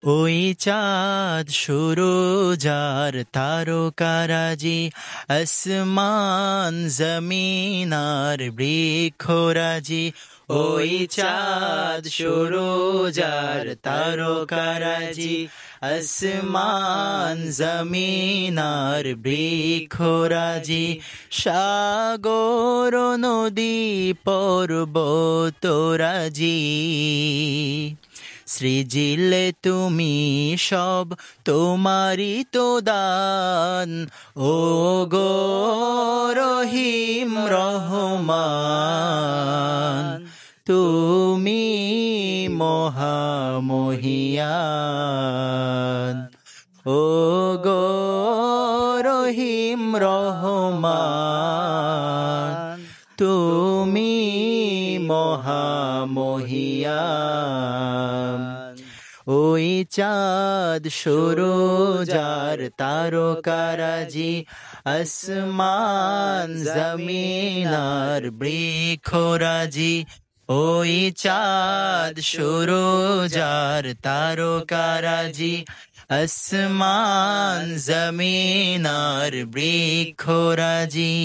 ওই চাঁদ সুরজ আর তারকারাজি, আসমান জমিন আর বৃক্ষরাজি। ওই চাঁদ সুরজ আর তারকারাজি, আসমান জমিন আর বৃক্ষরাজি। সাগর নদী পর্বতরাজি, সৃজিলে তুমি সব, তোমারই তো দান। ও গো রহিম রহমান, তুমি মহামহিয়ান। ও গো রহিম রহমান, তুমি মহামহিয়ান। ওই চাঁদ সুরজ আর তারকারাজি, আসমান জমিন আর বৃক্ষরাজি। ওই চাঁদ সুরজ আর তারকারাজি, আসমান জমিন আর বৃক্ষরাজি।